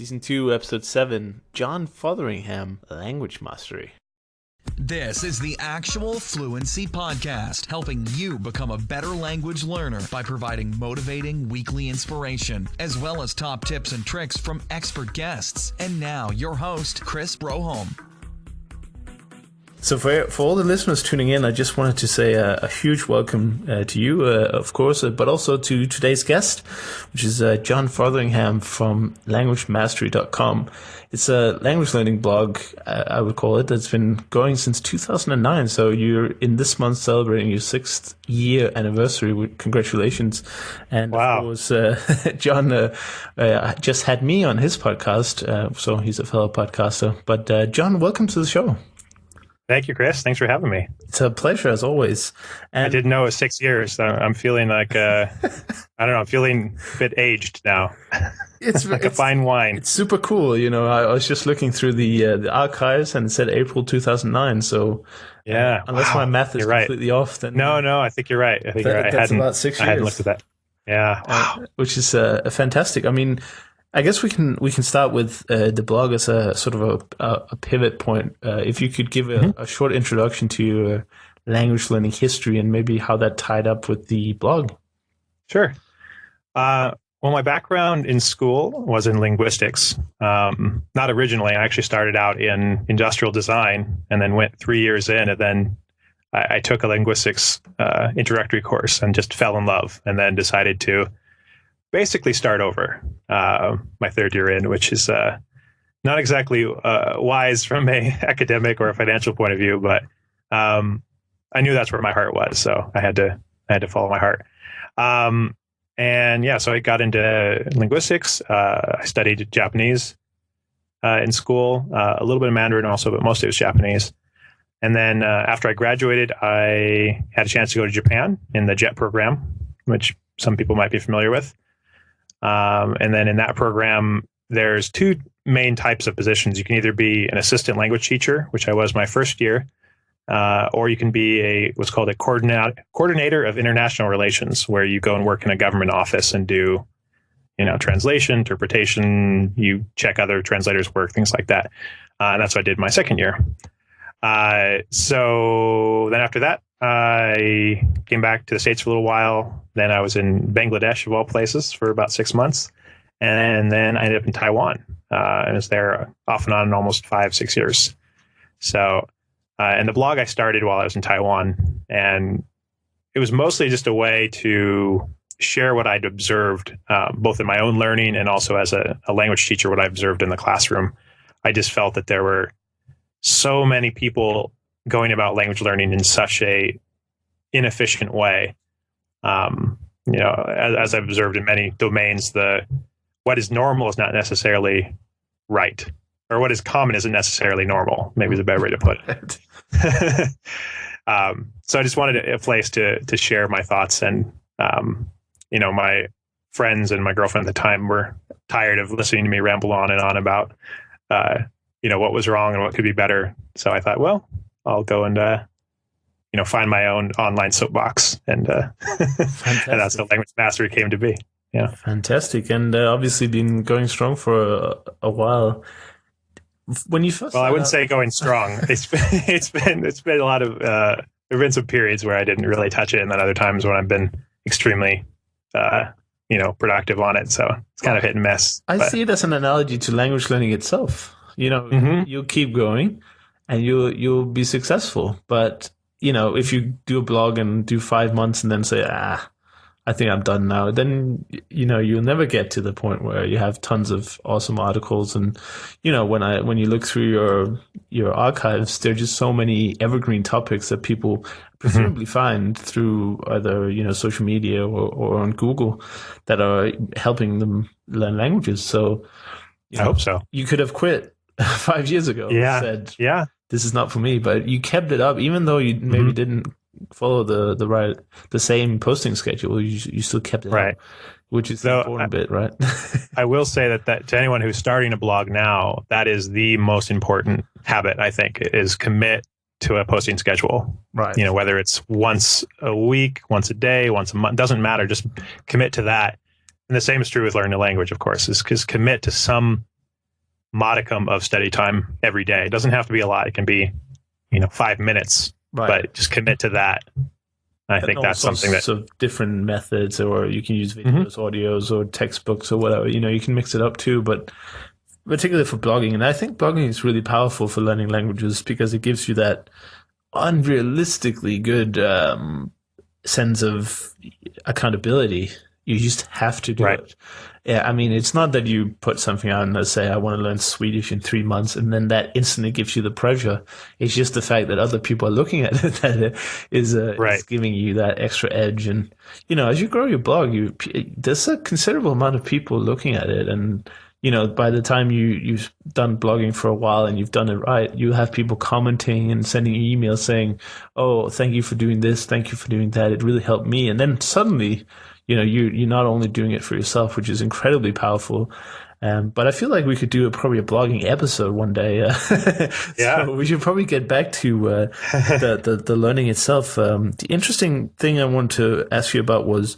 Season 2, Episode 7, John Fotheringham, Language Mastery. This is the Actual Fluency Podcast, helping you become a better language learner by providing motivating weekly inspiration, as well as top tips and tricks from expert guests. And now, your host, Chris Broholm. So for all the listeners tuning in, I just wanted to say a huge welcome to you, of course, but also to today's guest, which is John Fotheringham from languagemastery.com. It's a language learning blog, I would call it, that's been going since 2009. So you're in this month celebrating your 6th year anniversary. Congratulations. And wow. Of course, John just had me on his podcast, so he's a fellow podcaster. But John, welcome to the show. Thank you, Chris. Thanks for having me. It's a pleasure, as always. And I didn't know it was 6 years. So I'm feeling like, I don't know, I'm feeling a bit aged now. It's like a fine wine. It's super cool. You know, I was just looking through the archives and it said April 2009, so yeah. Unless my math is completely off, then... No, I think you're right. I think you're right. That's about 6 years. I hadn't looked at that. Yeah. Wow. Which is fantastic. I mean, I guess we can start with the blog as a sort of a pivot point. If you could give a short introduction to your language learning history and maybe how that tied up with the blog. Sure. Well, my background in school was in linguistics. Not originally. I actually started out in industrial design and then went 3 years in, and then I took a linguistics introductory course and just fell in love, and then decided to basically start over my third year in, which is not exactly wise from a academic or a financial point of view, but I knew that's where my heart was, so I had to follow my heart. And yeah, so I got into linguistics. I studied Japanese in school, a little bit of Mandarin also, but mostly it was Japanese. And then after I graduated, I had a chance to go to Japan in the JET program, which some people might be familiar with. And then in that program, there's two main types of positions. You can either be an assistant language teacher, which I was my first year, or you can be what's called a coordinator of international relations, where you go and work in a government office and do, translation, interpretation, you check other translators' work, things like that. And that's what I did my second year. So then after that, I came back to the States for a little while. Then I was in Bangladesh, of all places, for about 6 months. And then I ended up in Taiwan. I was there off and on almost 5-6 years. So, and the blog I started while I was in Taiwan. And it was mostly just a way to share what I'd observed, both in my own learning and also as a language teacher, what I observed in the classroom. I just felt that there were so many people going about language learning in such a inefficient way. As I've observed in many domains, what is normal is not necessarily right, or what is common isn't necessarily normal. Maybe is a better way to put it. So I just wanted a place to share my thoughts, and my friends and my girlfriend at the time were tired of listening to me ramble on and on about what was wrong and what could be better. So I thought, well, I'll go and find my own online soapbox, and and that's how Language Mastery came to be. Yeah, fantastic, and obviously been going strong for a while. When you first, I wouldn't say going strong. It's been a lot of. There've been some periods where I didn't really touch it, and then other times when I've been extremely, productive on it. So it's kind of hit and miss. I see it as an analogy to language learning itself. You'll keep going, and you'll be successful. But if you do a blog and do 5 months and then say, I think I'm done now, then you'll never get to the point where you have tons of awesome articles. And when you look through your archives, there are just so many evergreen topics that people presumably find through either social media or on Google that are helping them learn languages. So I hope so. You could have quit 5 years ago. Yeah. Said, yeah. This is not for me, but you kept it up, even though you maybe didn't follow the same posting schedule. You still kept it up, which is the important bit, right? I will say that to anyone who's starting a blog now, that is the most important habit, I think, is commit to a posting schedule. Right. Whether it's once a week, once a day, once a month, doesn't matter. Just commit to that. And the same is true with learning a language, of course, is commit to some modicum of study time every day. It doesn't have to be a lot. It can be, 5 minutes, but just commit to that. I think that's something that of different methods, or you can use videos, audios, or textbooks or whatever. You can mix it up too, but particularly for blogging. And I think blogging is really powerful for learning languages because it gives you that unrealistically good sense of accountability. You just have to do it. Yeah, I mean, it's not that you put something out and let's say, I want to learn Swedish in 3 months, and then that instantly gives you the pressure. It's just the fact that other people are looking at it that is giving you that extra edge. And, as you grow your blog, there's a considerable amount of people looking at it. And, by the time you've done blogging for a while and you've done it right, you have people commenting and sending you emails saying, oh, thank you for doing this. Thank you for doing that. It really helped me. And then suddenly, you're not only doing it for yourself, which is incredibly powerful, but I feel like we could do probably a blogging episode one day. Yeah. So we should probably get back to the learning itself. The interesting thing I wanted to ask you about was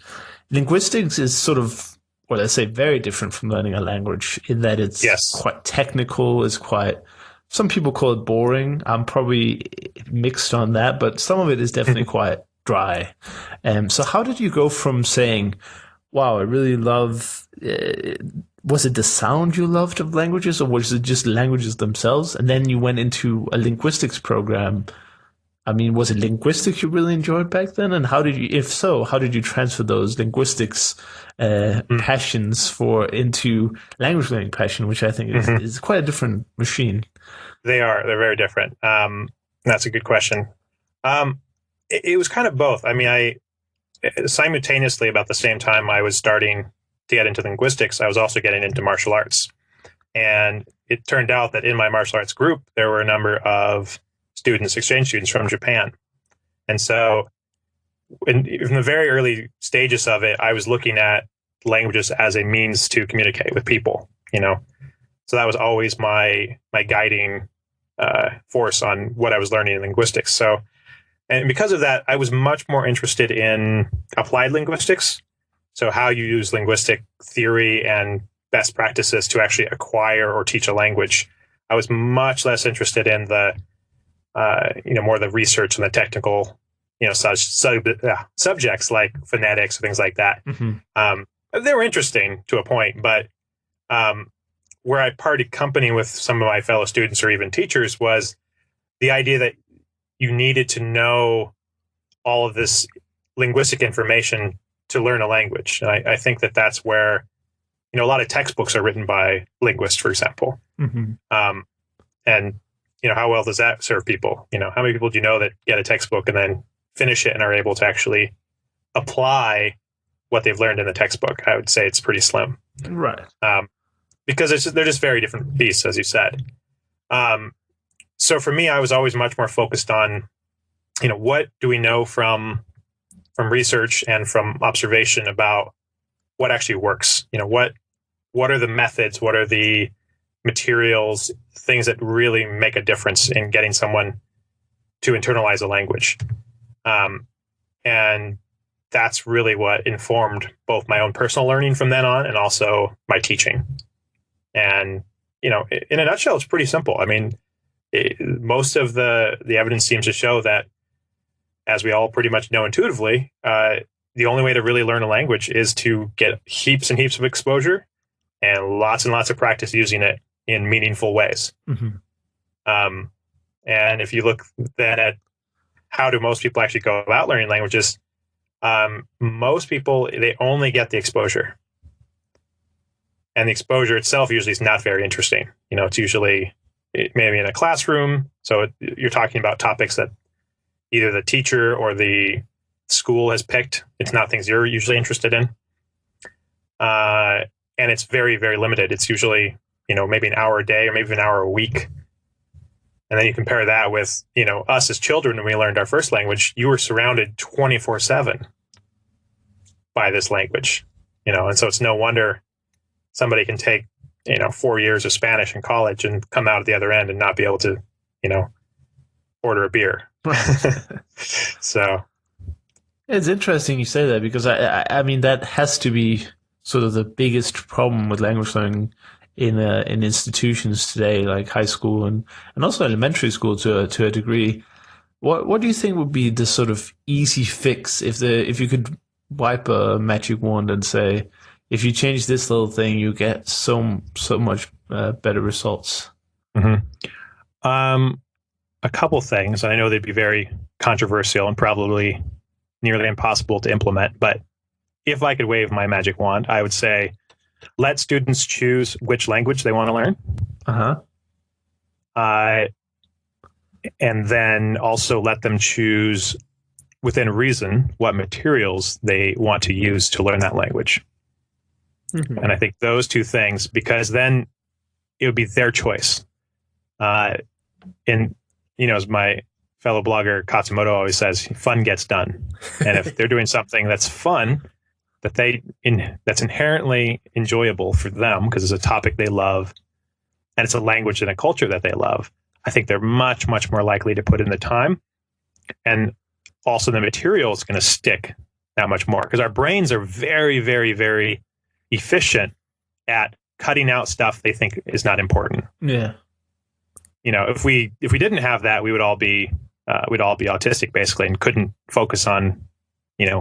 linguistics is sort of, well, let's say very different from learning a language in that it's quite technical, it's quite, some people call it boring. I'm probably mixed on that, but some of it is definitely quite dry. So how did you go from saying, wow, I really love, was it the sound you loved of languages, or was it just languages themselves? And then you went into a linguistics program. I mean, was it linguistics you really enjoyed back then? And if so, how did you transfer those linguistics passions into language learning passion, which I think is quite a different machine? They're very different. That's a good question. It was kind of both. I mean, simultaneously, about the same time I was starting to get into linguistics, I was also getting into martial arts. And it turned out that in my martial arts group, there were a number of exchange students from Japan. And so in the very early stages of it, I was looking at languages as a means to communicate with people, So that was always my guiding force on what I was learning in linguistics. So, and because of that, I was much more interested in applied linguistics. So how you use linguistic theory and best practices to actually acquire or teach a language. I was much less interested in the, more the research and the technical, subjects like phonetics, things like that. They were interesting to a point, but where I parted company with some of my fellow students or even teachers was the idea that you needed to know all of this linguistic information to learn a language. And I think that that's where, a lot of textbooks are written by linguists, for example. And, how well does that serve people? How many people do you know that get a textbook and then finish it and are able to actually apply what they've learned in the textbook? I would say it's pretty slim. Right. Because they're just very different beasts, as you said. So for me, I was always much more focused on, what do we know from research and from observation about what actually works? What are the methods? What are the materials, things that really make a difference in getting someone to internalize a language? And that's really what informed both my own personal learning from then on and also my teaching. And, in a nutshell, it's pretty simple. I mean, most of the evidence seems to show that, as we all pretty much know intuitively, the only way to really learn a language is to get heaps and heaps of exposure and lots of practice using it in meaningful ways. And if you look then at how do most people actually go about learning languages, most people, they only get the exposure. And the exposure itself usually is not very interesting. It's usually maybe in a classroom. So you're talking about topics that either the teacher or the school has picked. It's not things you're usually interested in. And it's very, very limited. It's usually, maybe an hour a day or maybe an hour a week. And then you compare that with, us as children, when we learned our first language, you were surrounded 24/7 by this language, and so it's no wonder somebody can take, 4 years of Spanish in college and come out at the other end and not be able to, order a beer. So it's interesting you say that, because I mean, that has to be sort of the biggest problem with language learning in institutions today, like high school and also elementary school to a degree. What do you think would be the sort of easy fix if you could wipe a magic wand and say, if you change this little thing, you get so much better results? A couple things. I know they'd be very controversial and probably nearly impossible to implement, but if I could wave my magic wand, I would say, let students choose which language they want to learn. And then also let them choose within reason what materials they want to use to learn that language. And I think those two things, because then it would be their choice. And, as my fellow blogger Katsumoto always says, fun gets done. And if they're doing something that's fun, that's inherently enjoyable for them because it's a topic they love and it's a language and a culture that they love, I think they're much, much more likely to put in the time. And also the material is going to stick that much more because our brains are very, very, very efficient at cutting out stuff they think is not important. Yeah. If we didn't have that, we'd all be autistic basically and couldn't focus on,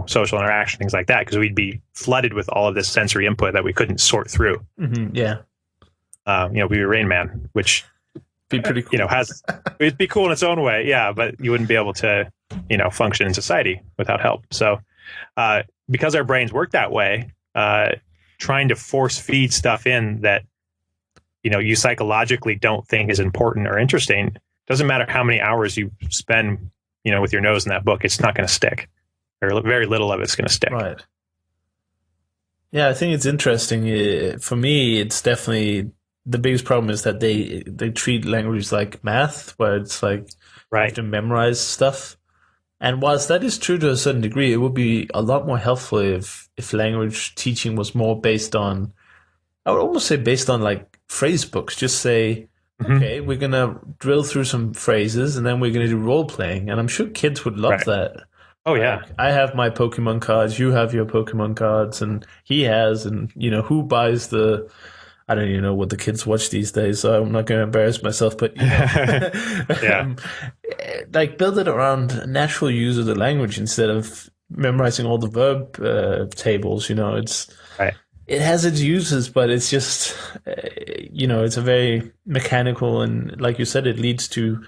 social interaction, things like that, because we'd be flooded with all of this sensory input that we couldn't sort through. Yeah. We'd be Rain Man, which be pretty cool. It'd be cool in its own way. Yeah. But you wouldn't be able to, function in society without help. So, because our brains work that way, trying to force feed stuff in that, you psychologically don't think is important or interesting, doesn't matter how many hours you spend, with your nose in that book, it's not going to stick, or very little of it's going to stick. Right. Yeah, I think it's interesting. For me, it's definitely the biggest problem is that they treat language like math, where it's like you have to memorize stuff. And whilst that is true to a certain degree, it would be a lot more helpful if language teaching was more based on, I would almost say based on like phrase books. Just say, okay, we're going to drill through some phrases and then we're going to do role playing. And I'm sure kids would love that. Oh, yeah. Like, I have my Pokemon cards, you have your Pokemon cards, and he has, and, who buys I don't even know what the kids watch these days, so I'm not going to embarrass myself, but, like build it around natural use of the language instead of memorizing all the verb tables, it's... Right. It has its uses, but it's just, it's a very mechanical, and like you said, it leads to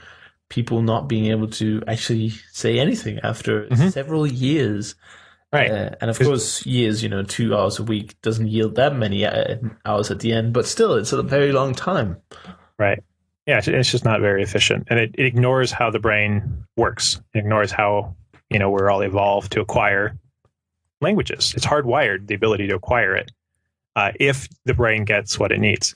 people not being able to actually say anything after several years. Right. And of course, years, 2 hours a week doesn't yield that many hours at the end, but still, it's a very long time. Right. Yeah, it's just not very efficient. And it ignores how the brain works. It ignores how, we're all evolved to acquire languages. It's hardwired, the ability to acquire it, if the brain gets what it needs.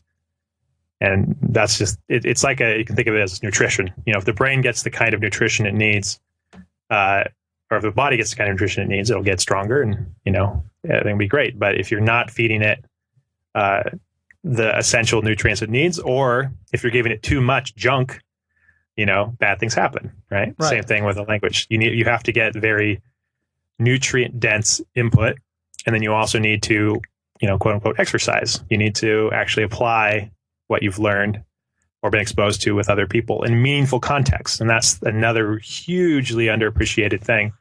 And that's just, it's like you can think of it as nutrition. If the brain gets the kind of nutrition it needs, or if the body gets the kind of nutrition it needs, it'll get stronger and, everything will be great. But if you're not feeding it the essential nutrients it needs, or if you're giving it too much junk, bad things happen, right? Same thing with a language. You have to get very nutrient dense input. And then you also need to, quote unquote, exercise. You need to actually apply what you've learned or been exposed to with other people in meaningful contexts. And that's another hugely underappreciated thing.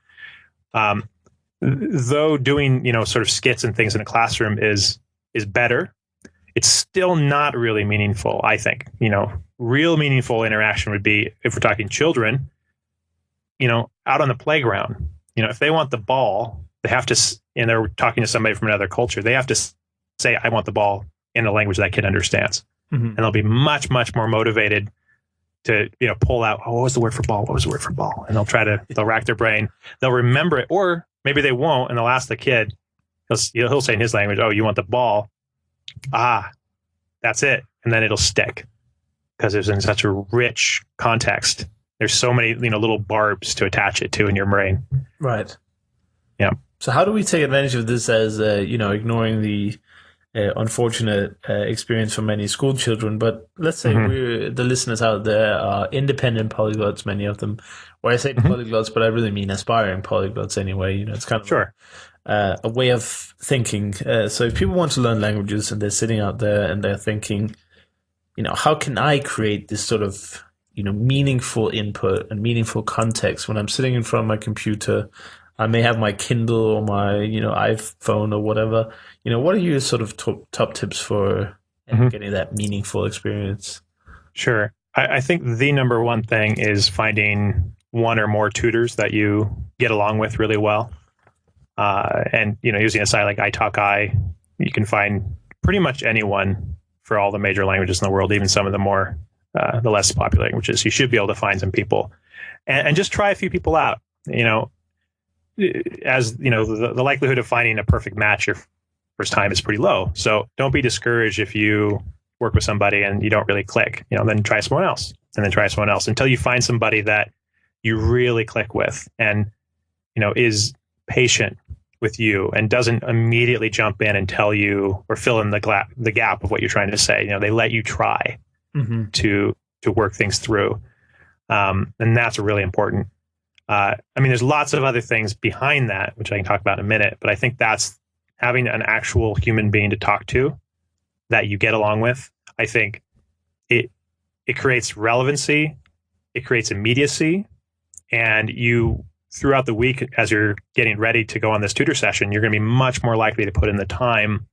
Though doing, sort of skits and things in a classroom is better, it's still not really meaningful, I think. Real meaningful interaction would be, if we're talking children, out on the playground. If they want the ball, they have to, and they're talking to somebody from another culture, they have to say, I want the ball in a language that kid understands. And they'll be much, much more motivated to, pull out, what was the word for ball? What was the word for ball? And they'll rack their brain. They'll remember it, or maybe they won't. And they'll ask the kid, he'll say in his language, oh, you want the ball? Ah, that's it. And then it'll stick because it's in such a rich context. There's so many, little barbs to attach it to in your brain. Right. Yeah. So how do we take advantage of this as, ignoring the unfortunate experience for many school children? But let's say the listeners out there are independent polyglots, many of them. Or I say polyglots, but I really mean aspiring polyglots anyway. It's kind of sure. a way of thinking. So if people want to learn languages and they're sitting out there and they're thinking, how can I create this sort of, meaningful input and meaningful context when I'm sitting in front of my computer? I may have my Kindle or my, iPhone or whatever. What are your sort of top tips for getting that meaningful experience? Sure. I think the number one thing is finding one or more tutors that you get along with really well. And, using a site like iTalki, you can find pretty much anyone for all the major languages in the world, even some of the less popular languages. You should be able to find some people and just try a few people out. As the likelihood of finding a perfect match your first time is pretty low. So don't be discouraged if you work with somebody and you don't really click. Then try someone else, and then try someone else until you find somebody that you really click with, and is patient with you and doesn't immediately jump in and tell you or fill in the gap of what you're trying to say. They let you try to work things through, and that's really important. There's lots of other things behind that, which I can talk about in a minute, but I think that's having an actual human being to talk to that you get along with. I think it creates relevancy, it creates immediacy, and you, throughout the week, as you're getting ready to go on this tutor session, you're going to be much more likely to put in the time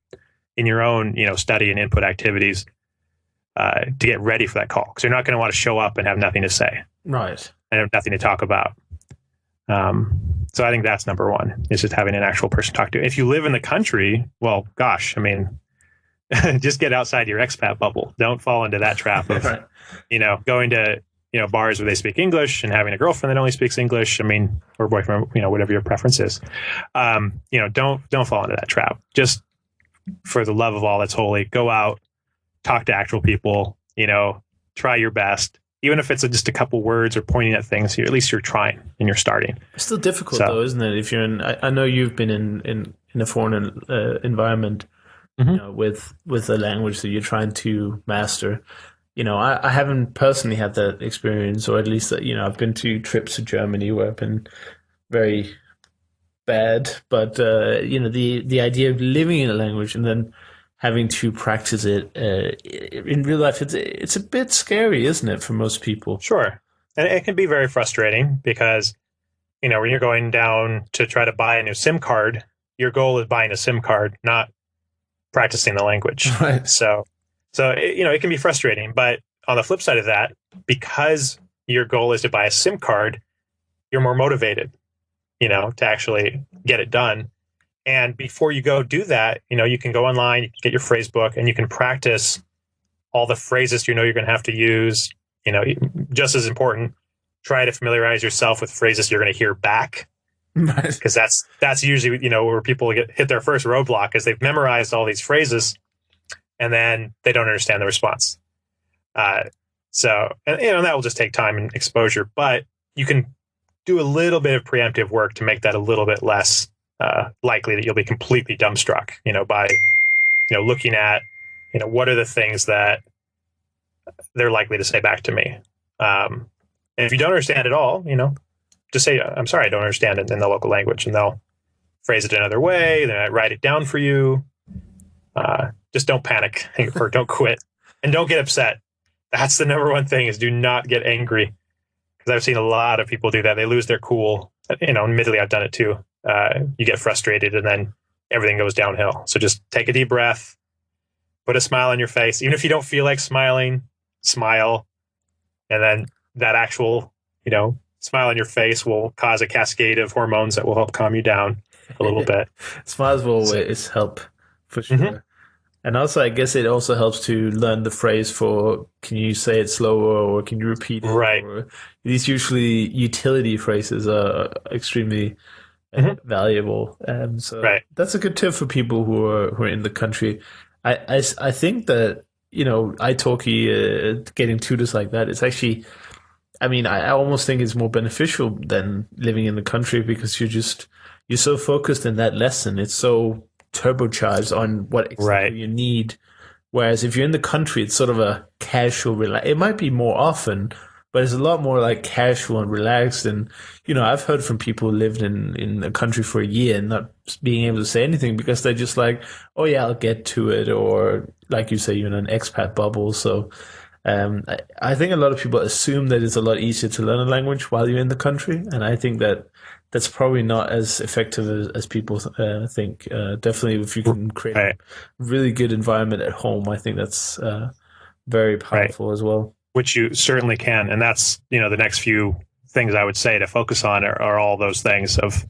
in your own, study and input activities to get ready for that call, because you're not going to want to show up and have nothing to say, right, and have nothing to talk about. So I think that's number one, is just having an actual person to talk to. If you live in the country, well, gosh, just get outside your expat bubble. Don't fall into that trap of, right, going to, bars where they speak English and having a girlfriend that only speaks English. Or boyfriend, whatever your preference is. Don't fall into that trap. Just for the love of all that's holy, go out, talk to actual people, try your best. Even if it's just a couple words or pointing at things, at least you're trying and you're starting. It's still difficult though, isn't it? If you're I know you've been in a foreign environment, with a language that you're trying to master. I haven't personally had that experience, or at least that, I've been to trips to Germany where I've been very bad, but the idea of living in a language and then having to practice it in real life, it's a bit scary, isn't it, for most people? Sure. And it can be very frustrating because, when you're going down to try to buy a new SIM card, your goal is buying a SIM card, not practicing the language. Right. So it can be frustrating. But on the flip side of that, because your goal is to buy a SIM card, you're more motivated, to actually get it done. And before you go do that, you can go online, you can get your phrase book, and you can practice all the phrases you're going to have to use. Just as important, try to familiarize yourself with phrases you're going to hear back. Because that's usually, where people hit their first roadblock, is they've memorized all these phrases and then they don't understand the response. And that will just take time and exposure, but you can do a little bit of preemptive work to make that a little bit less likely that you'll be completely dumbstruck, by, looking at, what are the things that they're likely to say back to me. And if you don't understand at all, just say, I'm sorry, I don't understand it in the local language, and they'll phrase it another way. Then I write it down for you. Just don't panic or don't quit, and don't get upset. That's the number one thing, is do not get angry. Because I've seen a lot of people do that. They lose their cool. Admittedly, I've done it too. You get frustrated and then everything goes downhill. So just take a deep breath, put a smile on your face. Even if you don't feel like smiling, smile. And then that actual, smile on your face will cause a cascade of hormones that will help calm you down a little bit. Smiles will always help, for sure. Mm-hmm. And also, I guess it also helps to learn the phrase for, can you say it slower, or can you repeat it? Right. Or these usually utility phrases are extremely valuable. So that's a good tip for people who are in the country. I think that, italki, getting tutors like that, it's actually, I almost think it's more beneficial than living in the country, because you're so focused in that lesson. It's so turbocharged on what exactly you need. Whereas if you're in the country, it's sort of a casual, it might be more often, but it's a lot more like casual and relaxed. And, I've heard from people who lived in a country for a year and not being able to say anything because they're just like, oh yeah, I'll get to it. Or like you say, you're in an expat bubble. So I think a lot of people assume that it's a lot easier to learn a language while you're in the country. And I think that that's probably not as effective as people think. Definitely, if you can create a really good environment at home, I think that's very powerful as well. Which you certainly can. And that's, the next few things I would say to focus on are all those things of,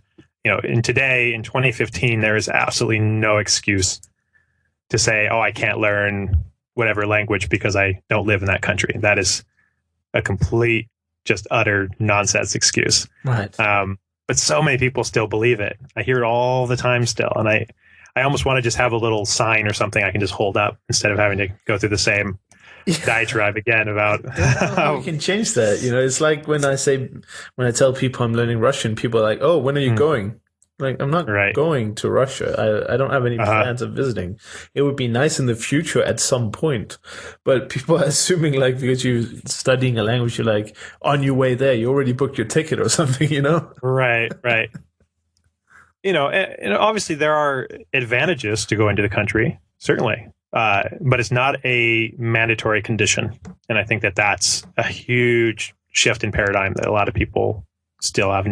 in 2015, there is absolutely no excuse to say, oh, I can't learn whatever language because I don't live in that country. That is a complete, just utter nonsense excuse. Right. But so many people still believe it. I hear it all the time still. And I almost want to just have a little sign or something I can just hold up instead of having to go through the same diatribe again about how we can change that. It's like when I tell people I'm learning Russian, people are like, oh, when are you going? Like, I'm not going to Russia. I don't have any plans of visiting. It would be nice in the future at some point. But people are assuming, like, because you're studying a language, you're like, on your way there, you already booked your ticket or something, Right. And obviously there are advantages to go into the country, certainly. But it's not a mandatory condition. And I think that that's a huge shift in paradigm that a lot of people still have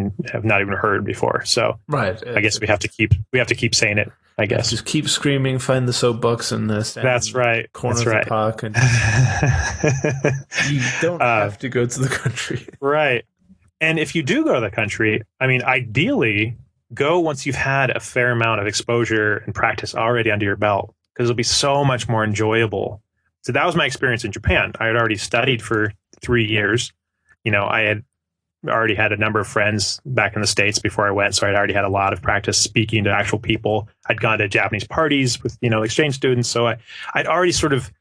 not even heard before. So I guess we have to keep saying it, I guess. Just keep screaming, find the soapbox and the corner of the park. And you don't have to go to the country. Right. And if you do go to the country, I mean, ideally, go once you've had a fair amount of exposure and practice already under your belt, because it'll be so much more enjoyable. So that was my experience in Japan. I had already studied for 3 years. I had already had a number of friends back in the States before I went, so I'd already had a lot of practice speaking to actual people. I'd gone to Japanese parties with, exchange students. So I'd already sort of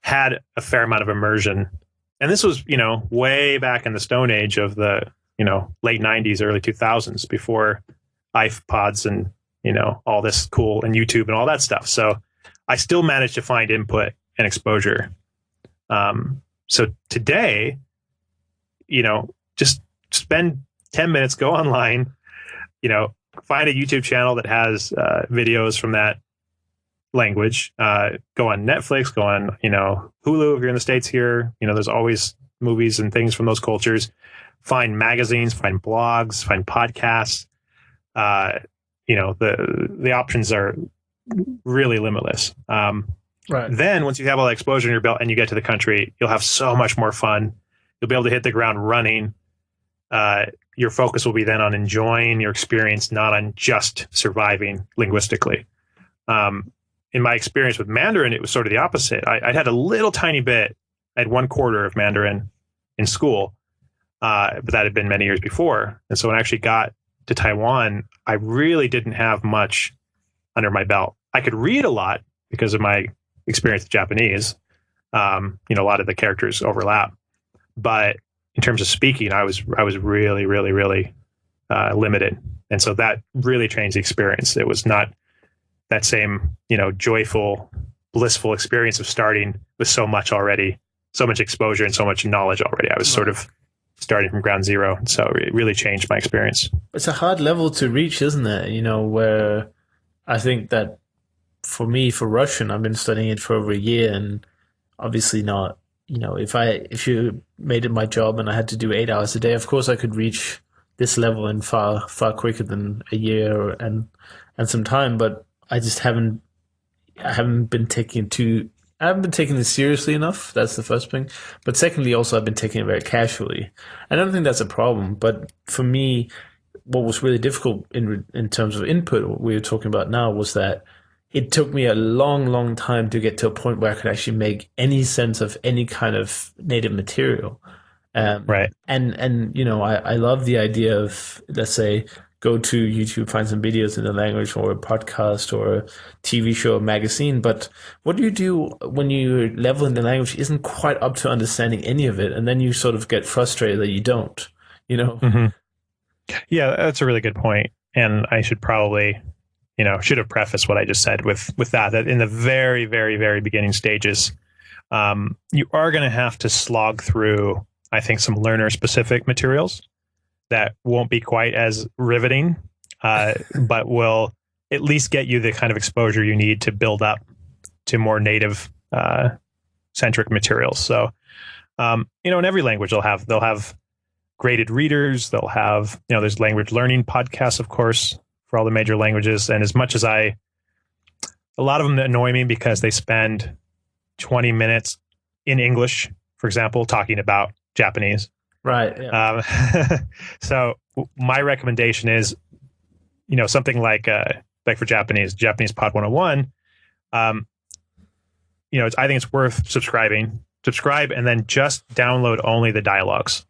had a fair amount of immersion. And this was, way back in the Stone Age of the, late 90s, early 2000s, before iPods and, all this cool and YouTube and all that stuff. So I still managed to find input and exposure. So today, just spend 10 minutes, go online, find a YouTube channel that has videos from that language, go on Netflix, go on, Hulu if you're in the States here, there's always movies and things from those cultures, find magazines, find blogs, find podcasts. The options are really limitless. Then once you have all that exposure in your belt and you get to the country, you'll have so much more fun. You'll be able to hit the ground running. Your focus will be then on enjoying your experience, not on just surviving linguistically. In my experience with Mandarin, it was sort of the opposite. I had a little tiny bit. I had 1/4 of Mandarin in school, but that had been many years before. And so when I actually got to Taiwan, I really didn't have much under my belt. I could read a lot because of my experience with Japanese. A lot of the characters overlap, but in terms of speaking, I was really, really, really limited. And so that really changed the experience. It was not that same, joyful, blissful experience of starting with so much already, so much exposure and so much knowledge already. I was sort of starting from ground zero. So it really changed my experience. It's a hard level to reach, isn't it? Where I think that for me, for Russian, I've been studying it for over a year, and obviously not, if you made it my job and I had to do 8 hours a day, of course I could reach this level in far, far quicker than a year and some time, but I just haven't been taking this seriously enough. That's the first thing. But secondly, also I've been taking it very casually. I don't think that's a problem, but for me, what was really difficult in terms of input, what we were talking about now, was that it took me a long, long time to get to a point where I could actually make any sense of any kind of native material. Right. And I love the idea of, let's say, go to YouTube, find some videos in the language or a podcast or a TV show or magazine. But what do you do when your level in the language isn't quite up to understanding any of it? And then you sort of get frustrated that you don't, Mm-hmm. Yeah, that's a really good point. And I should probably, should have prefaced what I just said with that in the very, very, very beginning stages, you are going to have to slog through I think, some learner-specific materials that won't be quite as riveting, but will at least get you the kind of exposure you need to build up to more native centric materials. So, in every language they'll have graded readers. They'll have, there's language learning podcasts, of course, for all the major languages. And as much as a lot of them annoy me because they spend 20 minutes in English, for example, talking about Japanese. Right. Yeah. So my recommendation is, something like for Japanese Pod 101. I think it's worth subscribe and then just download only the dialogues.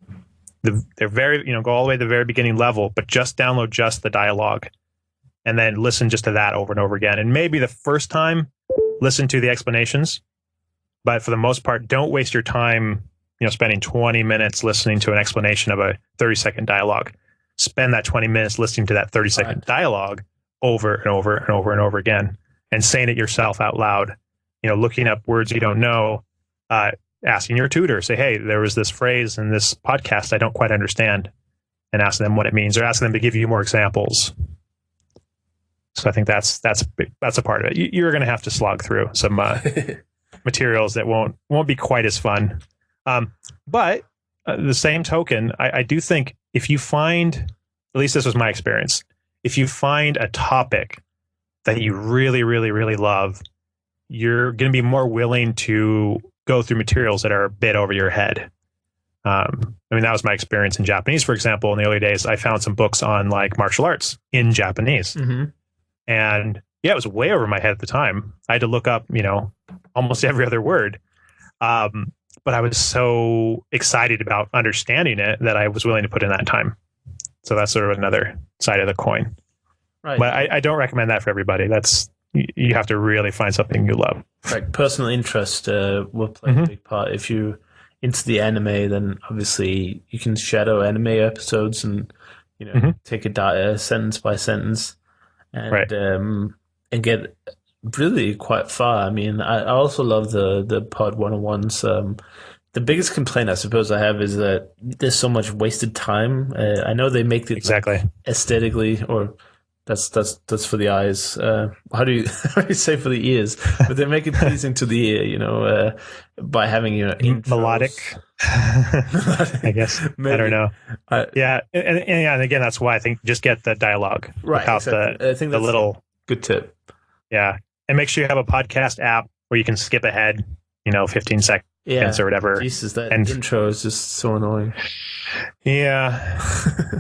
They're very, go all the way to the very beginning level, but just download just the dialogue and then listen just to that over and over again. And maybe the first time, listen to the explanations, but for the most part, don't waste your time, spending 20 minutes listening to an explanation of a 30-second dialogue. Spend that 20 minutes listening to that 30-second dialogue over and over and over and over again and saying it yourself out loud, looking up words you don't know, asking your tutor, say, hey, there was this phrase in this podcast I don't quite understand, and ask them what it means, or ask them to give you more examples. So I think that's a part of it. You're going to have to slog through some materials that won't be quite as fun. But the same token, I do think if you find, at least this was my experience, if you find a topic that you really, really, really love, you're going to be more willing to go through materials that are a bit over your head. That was my experience in Japanese, for example. In the early days, I found some books on like martial arts in Japanese. Mm-hmm. And yeah, it was way over my head at the time. I had to look up, almost every other word. But I was so excited about understanding it that I was willing to put in that time. So that's sort of another side of the coin. Right. But I don't recommend that for everybody. You have to really find something you love. Right. Personal interest will play a big part. If you're into the anime, then obviously you can shadow anime episodes and, take a sentence by sentence and get really quite far. I mean, I also love the Pod 101s. The biggest complaint I suppose I have is that there's so much wasted time. I know they make it exactly aesthetically, or that's for the eyes. How do you say for the ears? But they make it pleasing to the ear, by having melodic. I guess maybe. I don't know. And again, that's why I think just get the dialogue without I think that's the little good tip. Yeah. And make sure you have a podcast app where you can skip ahead, 15 seconds or whatever. Jesus, that intro is just so annoying. Yeah.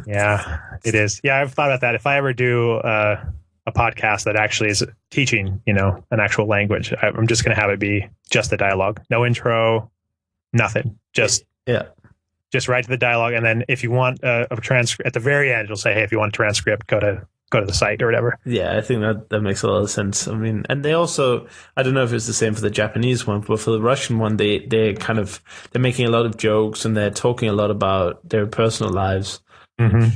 Yeah, it is. Yeah, I've thought about that. If I ever do a podcast that actually is teaching, an actual language, I'm just going to have it be just the dialogue. No intro, nothing. Just right to the dialogue. And then if you want a transcript at the very end, it'll say, hey, if you want a transcript, go to the site or whatever. Yeah, I think that makes a lot of sense. I mean, and they also, I don't know if it's the same for the Japanese one, but for the Russian one, they're making a lot of jokes and they're talking a lot about their personal lives. Mm-hmm.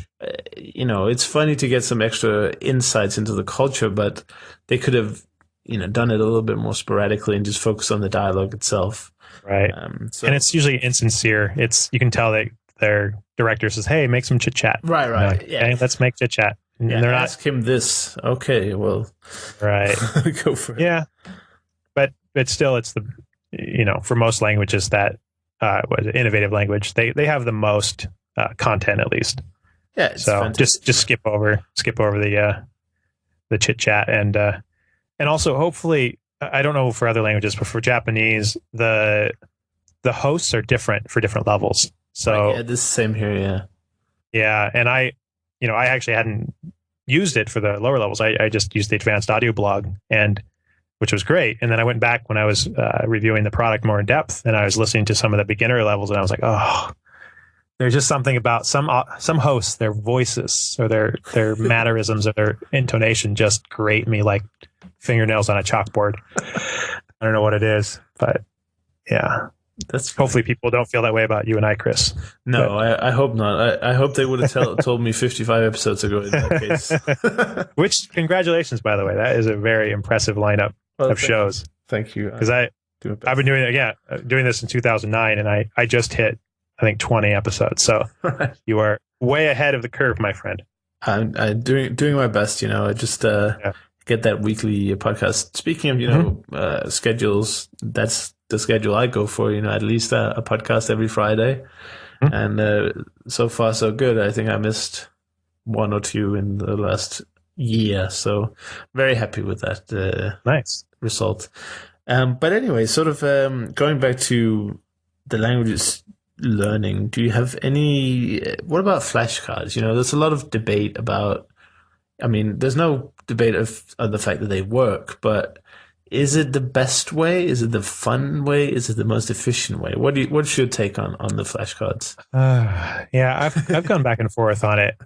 It's funny to get some extra insights into the culture, but they could have, done it a little bit more sporadically and just focus on the dialogue itself. Right. And it's usually insincere. You can tell that their director says, hey, make some chit chat. Right. Like, yeah. Okay, let's make chit chat. Yeah, they're ask him this. Okay, well, right. Go for it. Yeah, but still, it's the for most languages that innovative language, they have the most content at least. Yeah, it's so fantastic. just skip over the chit chat and also hopefully I don't know for other languages, but for Japanese the hosts are different for different levels. So right, this is the same here. Yeah, and I actually hadn't used it for the lower levels. I just used the advanced audio blog, which was great. And then I went back when I was reviewing the product more in depth, and I was listening to some of the beginner levels, and I was like, oh, there's just something about some hosts, their voices or their mannerisms or their intonation just grate me like fingernails on a chalkboard. I don't know what it is, but yeah. That's funny. Hopefully people don't feel that way about you and I, Chris. No, I hope not. I hope they would have told me 55 episodes ago in that case. Which, congratulations, by the way. That is a very impressive lineup of shows. Thank you. Because I've been doing this in 2009, and I just hit I think, 20 episodes. So you are way ahead of the curve, my friend. I'm doing my best. I just get that weekly podcast. Speaking of schedules, that's the schedule I go for. At least a podcast every Friday, and so far so good. I think I missed one or two in the last year, so very happy with that. Nice result. But anyway, sort of going back to the languages learning, do you have what about flashcards? There's a lot of debate about, there's no debate of the fact that they work, but is it the best way? Is it the fun way? Is it the most efficient way? What's your take on the flashcards? Yeah, I've gone back and forth on it.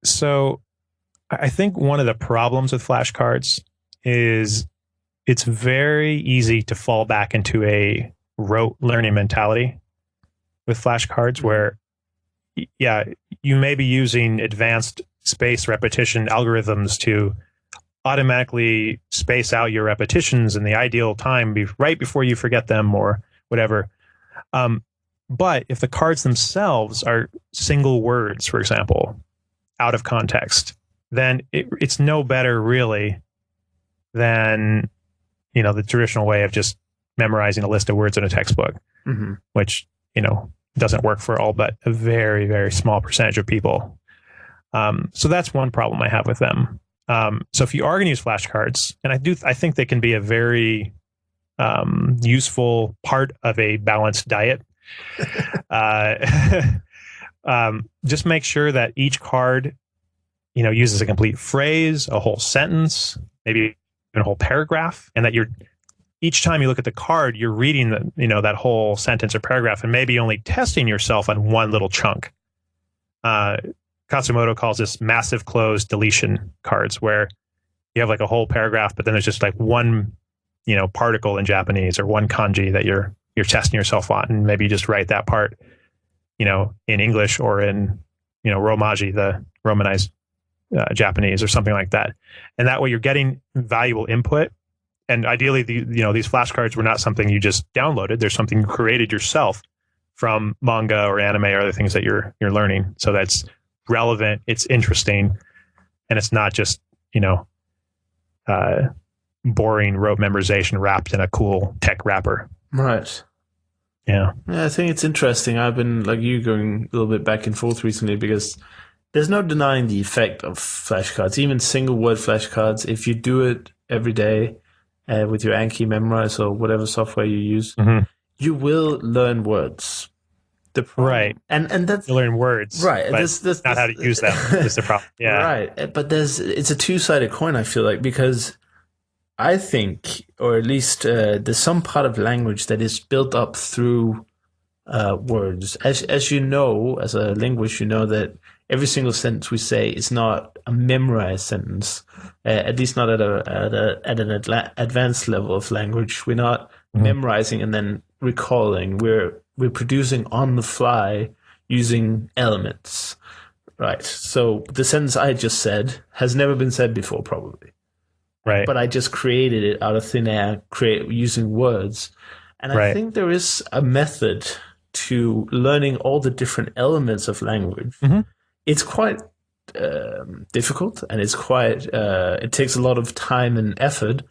So I think one of the problems with flashcards is it's very easy to fall back into a rote learning mentality with flashcards where, yeah, you may be using advanced space repetition algorithms to automatically space out your repetitions in the ideal time right before you forget them or whatever. But if the cards themselves are single words, for example, out of context, then it's no better really than, the traditional way of just memorizing a list of words in a textbook, which, doesn't work for all but a very, very small percentage of people. So that's one problem I have with them. So if you are going to use flashcards, and I think they can be a very useful part of a balanced diet. Just make sure that each card, uses a complete phrase, a whole sentence, maybe even a whole paragraph, and that each time you look at the card, you're reading that whole sentence or paragraph, and maybe only testing yourself on one little chunk. Katsumoto calls this massive close deletion cards, where you have like a whole paragraph, but then there's just like one, particle in Japanese or one kanji that you're testing yourself on, and maybe you just write that part, in English or in, Romaji, the Romanized Japanese or something like that. And that way you're getting valuable input. And ideally, these flashcards were not something you just downloaded. They're something you created yourself from manga or anime or other things that you're learning. So that's relevant, it's interesting, and it's not just, boring rote memorization wrapped in a cool tech wrapper. Right. Yeah, I think it's interesting. I've been, like you, going a little bit back and forth recently because there's no denying the effect of flashcards, even single word flashcards. If you do it every day with your Anki Memrise or whatever software you use, you will learn words. Right. And that's... You learn words. Right. But not how to use them is the problem. Yeah. Right. But it's a two-sided coin, I feel like, because I think, or at least there's some part of language that is built up through words. As you know, as a linguist, you know that every single sentence we say is not a memorized sentence, at least not at an advanced level of language. We're not memorizing and then recalling. We're producing on the fly using elements, right? So the sentence I just said has never been said before, probably. Right. But I just created it out of thin air, using words. And I think there is a method to learning all the different elements of language. It's quite difficult, and it's quite it takes a lot of time and effort.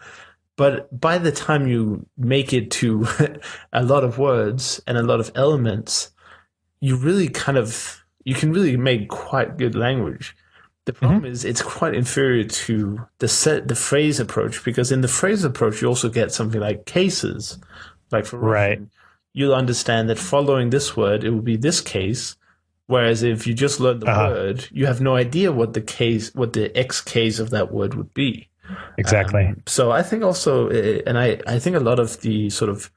But by the time you make it to a lot of words and a lot of elements, you can really make quite good language. The problem is it's quite inferior to the phrase approach, because in the phrase approach you also get something like cases. Like for Russian, you'll understand that following this word it will be this case. Whereas if you just learn the word, you have no idea what the X case of that word would be. Exactly. So I think also, and I think a lot of the sort of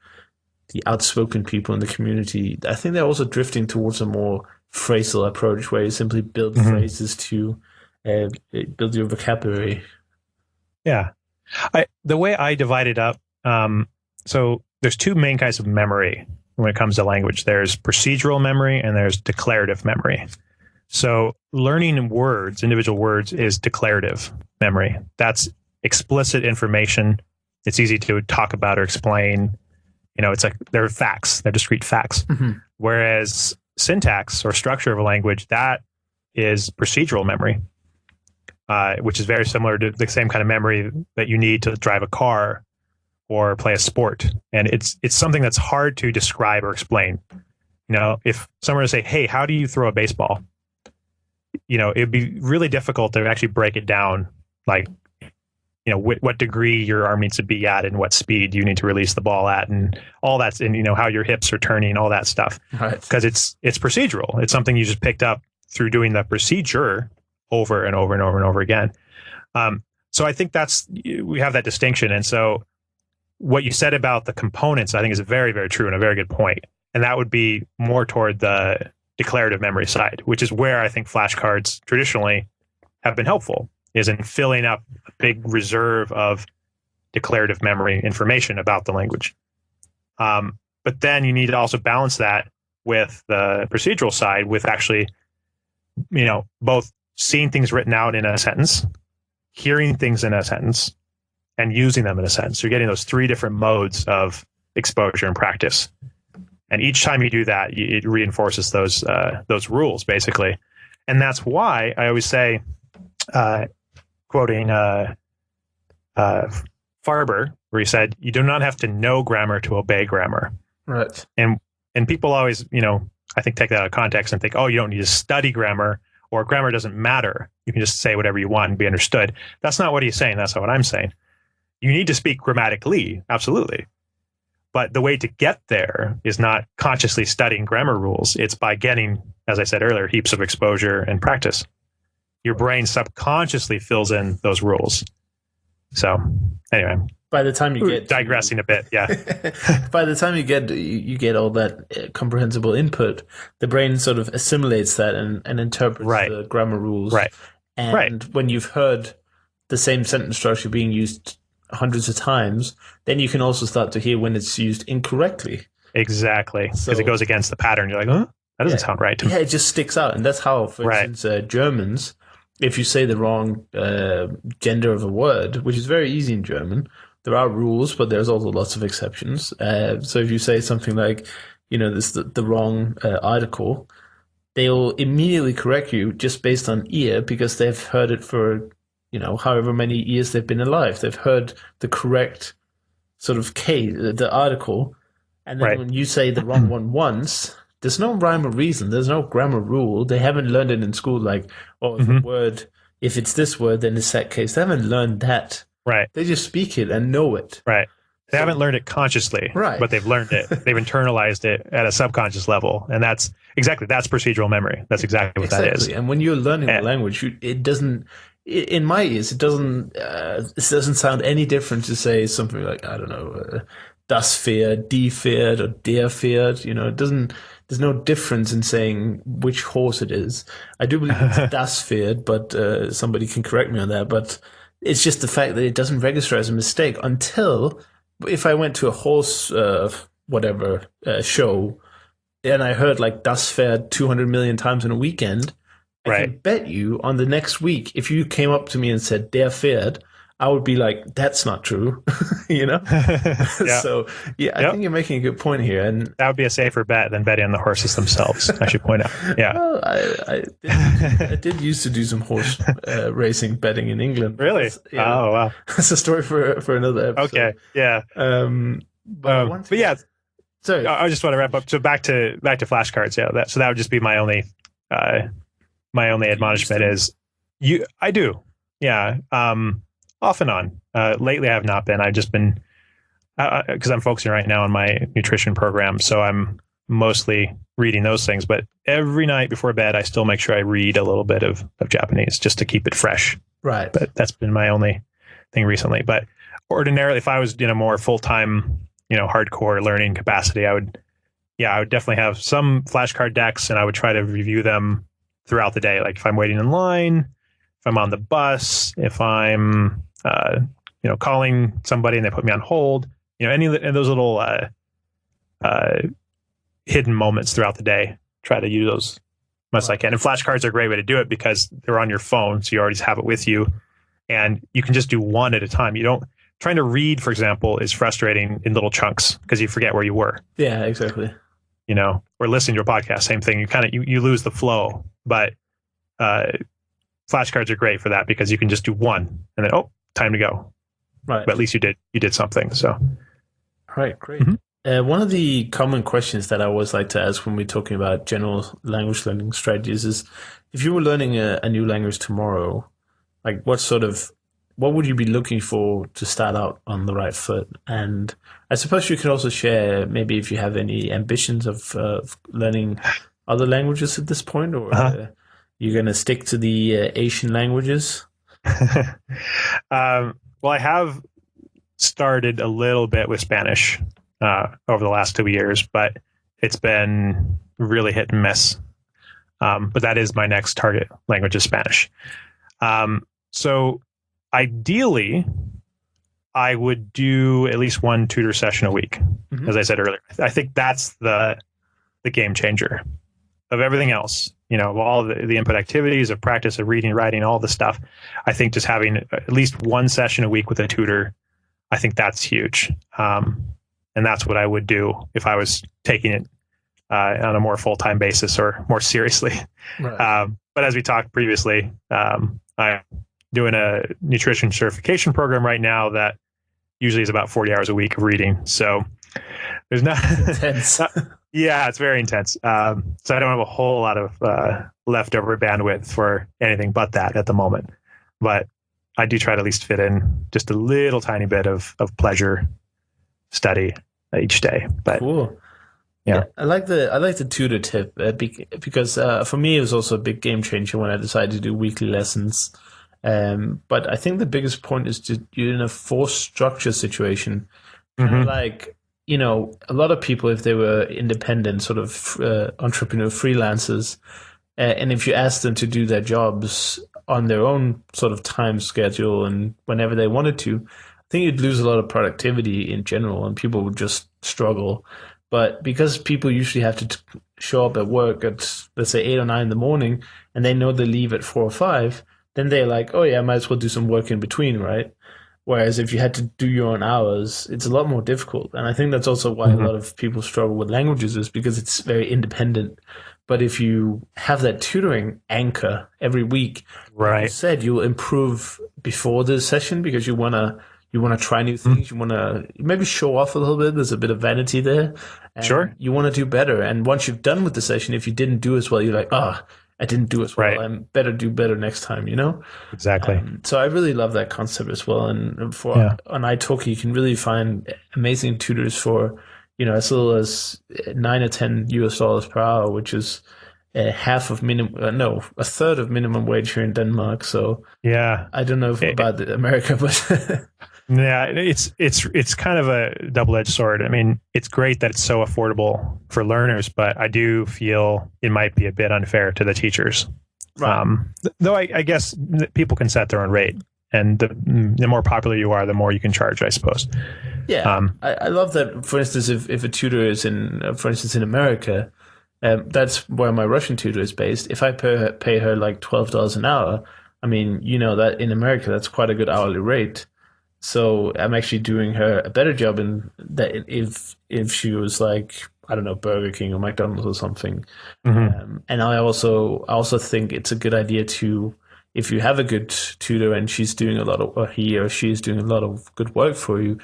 the outspoken people in the community, I think they're also drifting towards a more phrasal approach where you simply build phrases to build your vocabulary. Yeah. The way I divide it up, so there's two main kinds of memory when it comes to language. There's procedural memory and there's declarative memory. So learning words, individual words, is declarative memory. That's explicit information. It's easy to talk about or explain It's like they're facts, they're discrete facts. Whereas syntax or structure of a language, that is procedural memory, which is very similar to the same kind of memory that you need to drive a car or play a sport. And it's something that's hard to describe or explain. If someone were to say, hey, how do you throw a baseball? It'd be really difficult to actually break it down, like, what degree your arm needs to be at and what speed you need to release the ball at and all that's, and how your hips are turning, all that stuff. Right. Because it's procedural. It's something you just picked up through doing the procedure over and over and over and over again. So I think we have that distinction. And so what you said about the components, I think, is very, very true and a very good point. And that would be more toward the declarative memory side, which is where I think flashcards traditionally have been helpful, is in filling up a big reserve of declarative memory information about the language. But then you need to also balance that with the procedural side, with actually, both seeing things written out in a sentence, hearing things in a sentence, and using them in a sentence. So you're getting those three different modes of exposure and practice. And each time you do that, it reinforces those rules, basically. And that's why I always say, quoting Farber, where he said, "You do not have to know grammar to obey grammar." Right. And people always, I think, take that out of context and think, oh, you don't need to study grammar, or grammar doesn't matter. You can just say whatever you want and be understood. That's not what he's saying. That's not what I'm saying. You need to speak grammatically, absolutely. But the way to get there is not consciously studying grammar rules. It's by getting, as I said earlier, heaps of exposure and practice. Your brain subconsciously fills in those rules. So anyway, by the time you get digressing a bit, yeah. By the time you get all that comprehensible input, the brain sort of assimilates that and interprets the grammar rules. Right. And when you've heard the same sentence structure being used hundreds of times, then you can also start to hear when it's used incorrectly. Exactly. Because it goes against the pattern. You're like, huh? That doesn't sound right to me. Yeah, it just sticks out. And that's how, for instance, Germans, if you say the wrong gender of a word, which is very easy in German, there are rules, but there's also lots of exceptions. So if you say something like, this the wrong article, they'll immediately correct you just based on ear, because they've heard it for however many years they've been alive. They've heard the correct sort of case, the article, and then when you say the wrong one once, there's no rhyme or reason. There's no grammar rule. They haven't learned it in school. Like, if a word, if it's this word, then it's that case. They haven't learned that. Right. They just speak it and know it. Right. They haven't learned it consciously, but they've learned it. They've internalized it at a subconscious level. And that's procedural memory. That's exactly what that is. And when you're learning a language, it doesn't, in my ears, it doesn't sound any different to say something like, I don't know, das Pferd, die Pferd, or der Pferd. It doesn't, there's no difference in saying which horse it is. I do believe it's das Pferd, but somebody can correct me on that. But it's just the fact that it doesn't register as a mistake until, if I went to a horse, show, and I heard like das Pferd 200 million times in a weekend, I can bet you on the next week, if you came up to me and said der Pferd, I would be like, that's not true, So, I think you're making a good point here. And that would be a safer bet than betting on the horses themselves, I should point out. Yeah. Well, I did used to do some horse racing betting in England. Really? Oh, wow. That's a story for another episode. Okay. Yeah. But yeah. Sorry. I just want to wrap up. So back to flashcards. Yeah. So that would just be my only admonishment is I do. Yeah. Off and on. Lately, I have not been. I've just been, because I'm focusing right now on my nutrition program. So I'm mostly reading those things. But every night before bed, I still make sure I read a little bit of Japanese just to keep it fresh. Right. But that's been my only thing recently. But ordinarily, if I was in a more full-time, hardcore learning capacity, I would definitely have some flashcard decks, and I would try to review them throughout the day. Like if I'm waiting in line, if I'm on the bus, if I'm calling somebody and they put me on hold, any of those little hidden moments throughout the day, try to use those as much as I can. And flashcards are a great way to do it because they're on your phone, so you already have it with you, and you can just do one at a time. trying to read, for example, is frustrating in little chunks because you forget where you were. Yeah, exactly. Or listening to a podcast, same thing. You lose the flow, but flashcards are great for that because you can just do one and then, time to go. Right. But at least you did something. So. Right. Great. Mm-hmm. One of the common questions that I always like to ask when we're talking about general language learning strategies is, if you were learning a new language tomorrow, like what would you be looking for to start out on the right foot? And I suppose you could also share maybe if you have any ambitions of learning other languages at this point, or you're going to stick to the Asian languages? Well, I have started a little bit with Spanish over the last 2 years, but it's been really hit and miss. But that is my next target language, is Spanish. So ideally, I would do at least one tutor session a week, as I said earlier. I think that's the game changer of everything else. Of all the input activities, of practice, of reading, writing, all the stuff. I think just having at least one session a week with a tutor, I think that's huge. And that's what I would do if I was taking it on a more full-time basis or more seriously. Right. But as we talked previously, I'm doing a nutrition certification program right now that usually is about 40 hours a week of reading. So there's not intense. Yeah, it's very intense. So I don't have a whole lot of leftover bandwidth for anything but that at the moment. But I do try to at least fit in just a little tiny bit of pleasure study each day. But cool. Yeah, I like the tutor tip because for me it was also a big game changer when I decided to do weekly lessons. But I think the biggest point is you're in a forced structure situation, kind of like, a lot of people, if they were independent sort of entrepreneur freelancers, and if you ask them to do their jobs on their own sort of time schedule and whenever they wanted to, I think you'd lose a lot of productivity in general, and people would just struggle. But because people usually have to show up at work at, let's say, 8 or 9 in the morning, and they know they leave at 4 or 5, then they're like, oh yeah, I might as well do some work in between, right? Whereas if you had to do your own hours, it's a lot more difficult. And I think that's also why a lot of people struggle with languages, is because it's very independent. But if you have that tutoring anchor every week, like you said, you'll improve before the session because you want to try new things. You want to maybe show off a little bit. There's a bit of vanity there. And sure. You want to do better. And once you've done with the session, if you didn't do as well, you're like, I didn't do as well. Right. I better do better next time, Exactly. So I really love that concept as well. And on italki, you can really find amazing tutors for, as little as $9 or $10 per hour, which is a third of minimum wage here in Denmark. So yeah, I don't know about America, but yeah, it's kind of a double-edged sword. I mean, it's great that it's so affordable for learners, but I do feel it might be a bit unfair to the teachers. Right. Though I guess people can set their own rate, and the more popular you are, the more you can charge, I suppose. Yeah, I love that. For instance, if a tutor is in America, that's where my Russian tutor is based. If I pay her like $12 an hour, I mean, that in America, that's quite a good hourly rate. So I'm actually doing her a better job in that if she was like, I don't know, Burger King or McDonald's or something. And I also think it's a good idea to, if you have a good tutor and she's doing a lot of, or he or she is doing a lot of good work for you,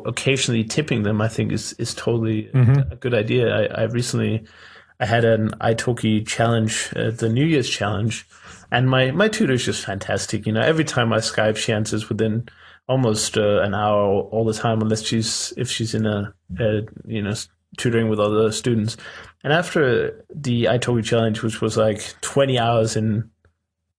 occasionally tipping them, I think is totally a good idea. I had an italki challenge, the New Year's challenge, and my tutor is just fantastic. Every time I Skype, she answers within almost an hour all the time, unless she's in a tutoring with other students. And after the italki challenge, which was like 20 hours in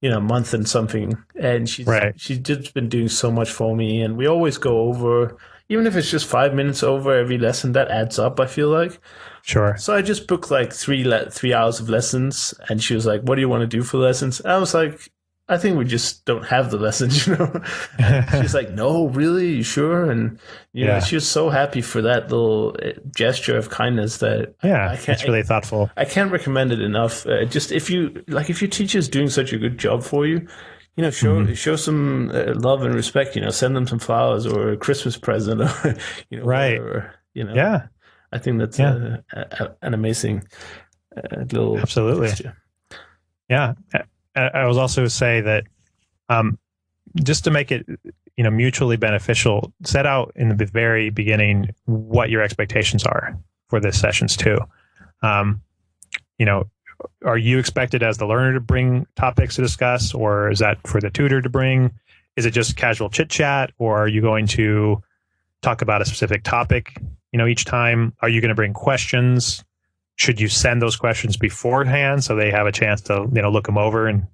a month and something, and she's just been doing so much for me, and we always go over, even if it's just 5 minutes over every lesson, that adds up, I feel like. Sure. So I just booked like 3 hours of lessons, and she was like, what do you want to do for lessons? And I was like, I think we just don't have the lessons, She's like, no, really? You sure? And, she was so happy for that little gesture of kindness that it's really thoughtful. I can't recommend it enough. Just if your teacher is doing such a good job for you, show some love and respect. Send them some flowers or a Christmas present, or Right. whatever. Yeah. I think that's Yeah. an amazing little Absolutely. gesture. Yeah. I will also say that just to make it mutually beneficial, set out in the very beginning what your expectations are for the sessions too. Are you expected as the learner to bring topics to discuss, or is that for the tutor to bring? Is it just casual chit chat, or are you going to talk about a specific topic each time? Are you going to bring questions? Should you send those questions beforehand so they have a chance to look them over and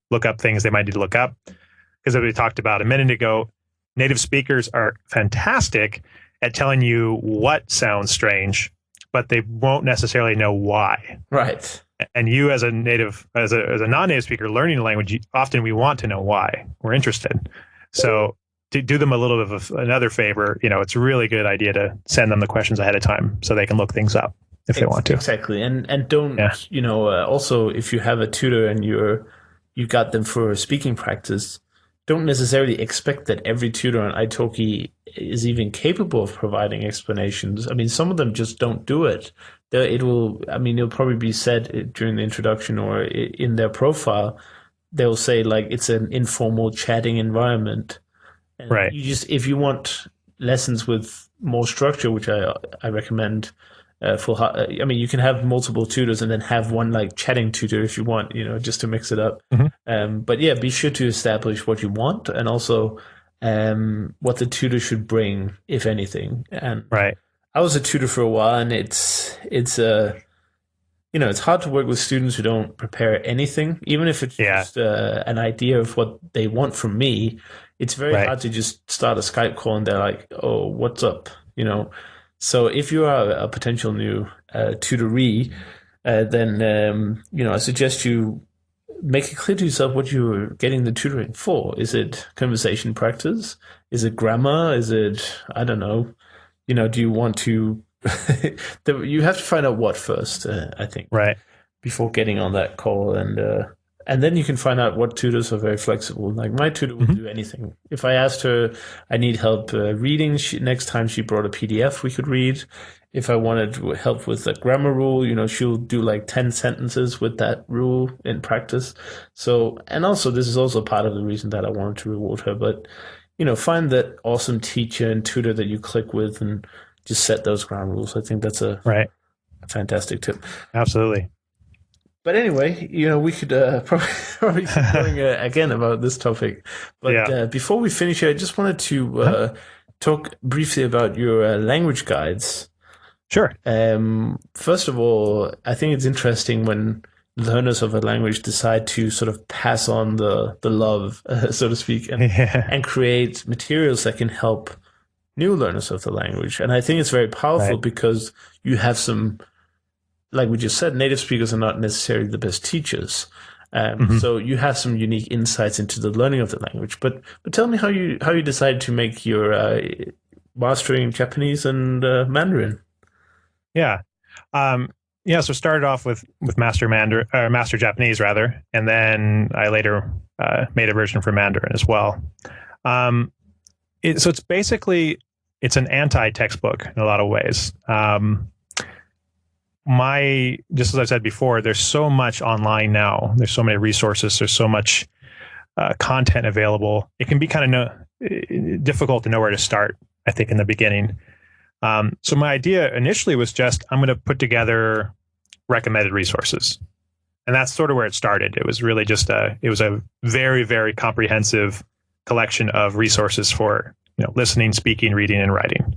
look up things they might need to look up? Because as we talked about a minute ago, native speakers are fantastic at telling you what sounds strange, but they won't necessarily know why. Right. And you, as a non-native speaker learning a language, often we want to know why. We're interested. So to do them a little bit of another favor, it's a really good idea to send them the questions ahead of time so they can look things up if they want to. Exactly. And don't, also if you have a tutor and you got them for speaking practice, don't necessarily expect that every tutor on italki is even capable of providing explanations. I mean, some of them just don't do it. It'll probably be said during the introduction or in their profile. They'll say like it's an informal chatting environment. And right. If you want lessons with more structure, which I recommend. You can have multiple tutors and then have one like chatting tutor if you want, just to mix it up. Mm-hmm. But yeah, be sure to establish what you want and also what the tutor should bring, if anything. And right. I was a tutor for a while, and it's hard to work with students who don't prepare anything, even if it's just an idea of what they want from me. It's very hard to just start a Skype call and they're like, "Oh, what's up?" So if you are a potential new tutoree, then I suggest you make it clear to yourself what you're getting the tutoring for. Is it conversation practice? Is it grammar? Is it, I don't know, do you want to you have to find out what first, I think, right, before getting on that call, and then you can find out what tutors are very flexible. Like my tutor will do anything. If I asked her, I need help reading, next time she brought a PDF we could read. If I wanted help with the grammar rule, she'll do like 10 sentences with that rule in practice. So, and also this is also part of the reason that I wanted to reward her. But, find that awesome teacher and tutor that you click with and just set those ground rules. I think that's a fantastic tip. Absolutely. But anyway, we could probably keep going again about this topic. But before we finish here, I just wanted to talk briefly about your language guides. Sure. First of all, I think it's interesting when learners of a language decide to sort of pass on the love, so to speak, and create materials that can help new learners of the language. And I think it's very powerful because you have some, like we just said, native speakers are not necessarily the best teachers. So you have some unique insights into the learning of the language. But tell me how you decided to make your mastering Japanese and Mandarin. Yeah. So started off with Master Japanese rather, and then I later made a version for Mandarin as well. So it's basically, it's an anti-textbook in a lot of ways. Just as I said before, there's so much online now. There's so many resources. There's so much content available. It can be kind of difficult to know where to start, I think, in the beginning. So my idea initially was just, I'm going to put together recommended resources. And that's sort of where it started. It was really just a very, very comprehensive collection of resources for, listening, speaking, reading, and writing.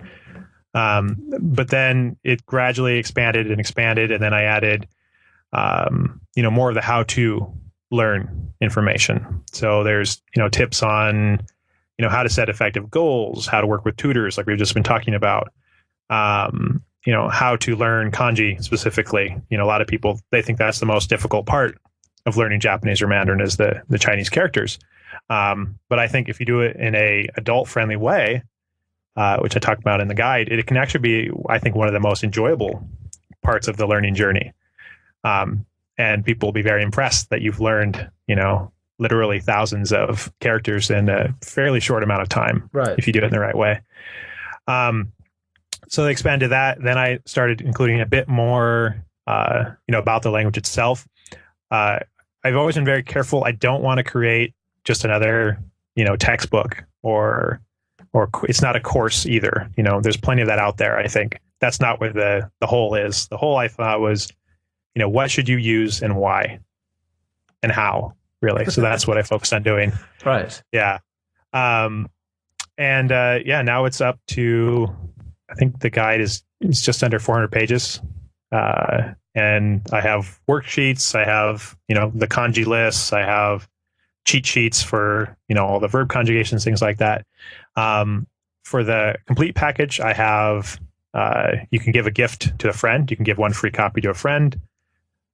But then it gradually expanded, and then I added, more of the how-to learn information. So there's, tips on, how to set effective goals, how to work with tutors, like we've just been talking about, how to learn kanji specifically. A lot of people, they think that's the most difficult part of learning Japanese or Mandarin is the Chinese characters. But I think if you do it in a adult-friendly way, which I talked about in the guide, it can actually be, I think, one of the most enjoyable parts of the learning journey. And people will be very impressed that you've learned, literally thousands of characters in a fairly short amount of time, right, if you do it in the right way. So they expanded that. Then I started including a bit more, about the language itself. I've always been very careful. I don't want to create just another, textbook or it's not a course either. There's plenty of that out there. I think that's not what the whole is. The whole I thought was, what should you use and why and how, really. So that's what I focused on doing. Right. Yeah. Now it's up to, I think the guide is just under 400 pages. And I have worksheets. I have, the kanji lists. I have cheat sheets for, all the verb conjugations, things like that. For the complete package, I have, you can give a gift to a friend. You can give one free copy to a friend.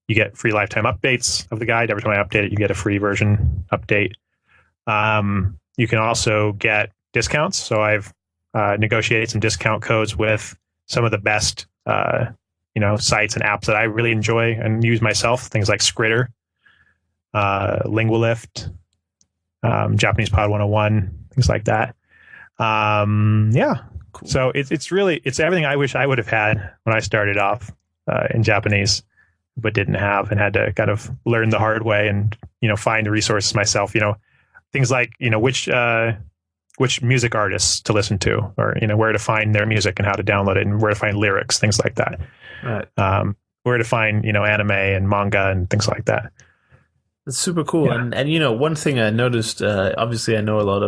You get free lifetime updates of the guide. Every time I update it, you get a free version update. You can also get discounts. So I've negotiated some discount codes with some of the best, sites and apps that I really enjoy and use myself. Things like Skritter, Lingualift, Japanese Pod 101, things like that. Cool. So it's everything I wish I would have had when I started off in Japanese, but didn't have, and had to kind of learn the hard way and, find the resources myself, things like, which music artists to listen to, or, where to find their music and how to download it, and where to find lyrics, things like that. Right. Where to find, anime and manga and things like that. That's super cool. Yeah. And one thing I noticed, obviously I know a lot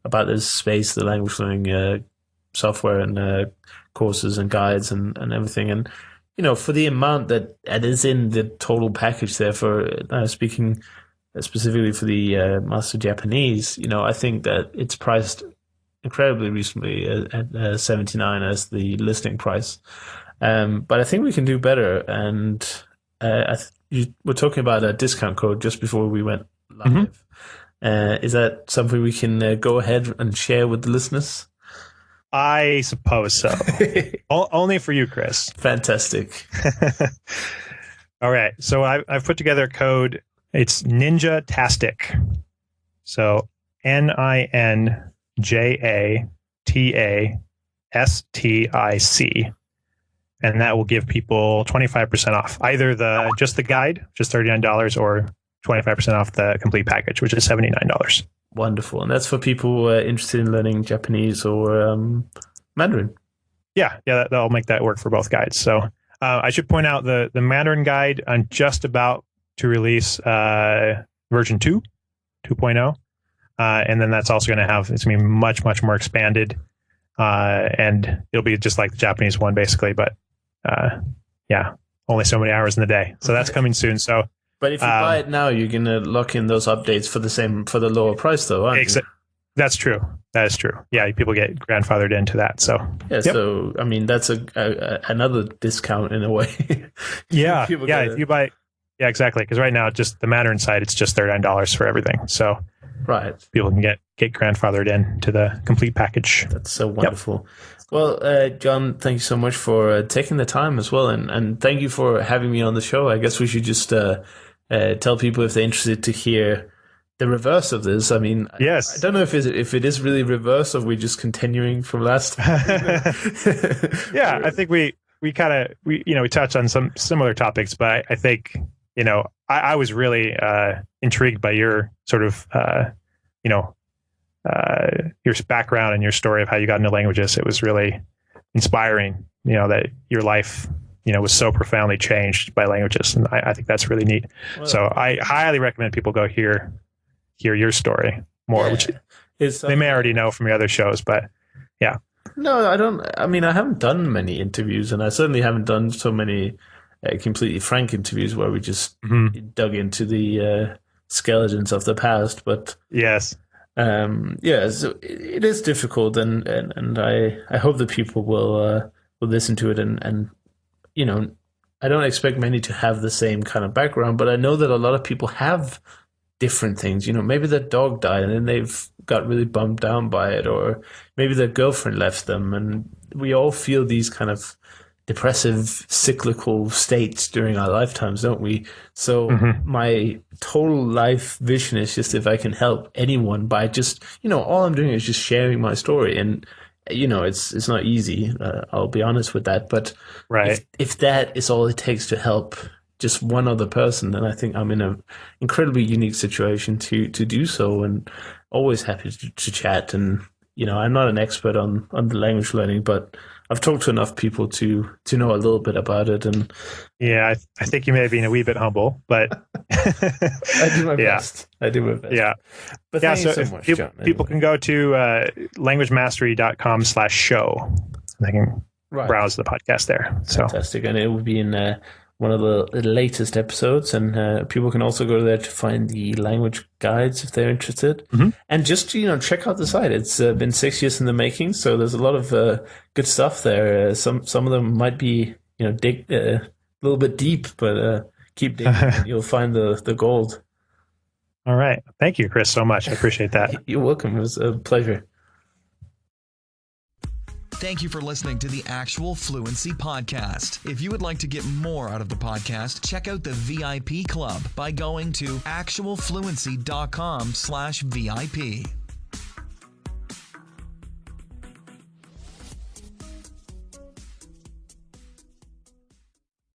about this space, the language learning software and courses and guides and everything. And, for the amount that is in the total package there, for speaking specifically for the Master Japanese, I think that it's priced incredibly reasonably at $79 as the listing price. But I think we can do better. And you were talking about a discount code just before we went live. Mm-hmm. Is that something we can go ahead and share with the listeners? I suppose so. Only for you, Chris. Fantastic. All right. So I've put together a code. It's Ninja-tastic. So NINJATASTIC. And that will give people 25% off, either just the guide, which is $39, or 25% off the complete package, which is $79. Wonderful. And that's for people who are interested in learning Japanese or Mandarin. Yeah, that'll make that work for both guides. So I should point out the Mandarin guide, I'm just about to release version 2.0. And then that's also going to it's going to be much, much more expanded. And it'll be just like the Japanese one, basically. But only so many hours in the day. So that's coming soon. So, but if you buy it now, you're going to lock in those updates for the lower price, though, aren't you? That's true. That is true. Yeah, people get grandfathered into that. So yeah. Yep. So I mean, that's another discount in a way. Yeah. If you buy, exactly. Because right now, just the Mandarin side, it's just $39 for everything. So right, people can get grandfathered in to the complete package. That's so wonderful. Yep. Well, John, thank you so much for taking the time as well, and thank you for having me on the show. I guess we should just tell people, if they're interested, to hear the reverse of this. I mean, yes. I don't know if it is really reverse, or we're just continuing from last time. Yeah, I think we touched on some similar topics, but I think I was really intrigued by your sort of your background and your story of how you got into languages. It was really inspiring, that your life, was so profoundly changed by languages. And I think that's really neat. Well, so I highly recommend people go hear your story more, which they may already know from your other shows, but yeah. No, I don't. I mean, I haven't done many interviews, and I certainly haven't done so many completely frank interviews where we just dug into the skeletons of the past. But yes. So it is difficult, and I hope that people will listen to it, and I don't expect many to have the same kind of background, but I know that a lot of people have different things. Maybe their dog died and then they've got really bummed down by it, or maybe their girlfriend left them, and we all feel these kind of depressive, cyclical states during our lifetimes, don't we? So my total life vision is just if I can help anyone by just, all I'm doing is just sharing my story. And, it's not easy. I'll be honest with that. But if that is all it takes to help just one other person, then I think I'm in an incredibly unique situation to do so, and always happy to chat. And, I'm not an expert on the language learning, but I've talked to enough people to know a little bit about it. And yeah, I think you may have been a wee bit humble, but I do my best. I do my best. Yeah. But thank you so much, John. People can go to languagemastery.com/show. They can browse the podcast there. Fantastic. And it will be in one of the latest episodes, and people can also go there to find the language guides if they're interested. And just check out the site. It's been 6 years in the making, so there's a lot of good stuff there. Some of them might be dig a little bit deep, but keep digging and you'll find the gold. All right, thank you, Chris, so much. I appreciate that. You're welcome. It was a pleasure. Thank you for listening to the Actual Fluency Podcast. If you would like to get more out of the podcast, check out the VIP Club by going to actualfluency.com/VIP.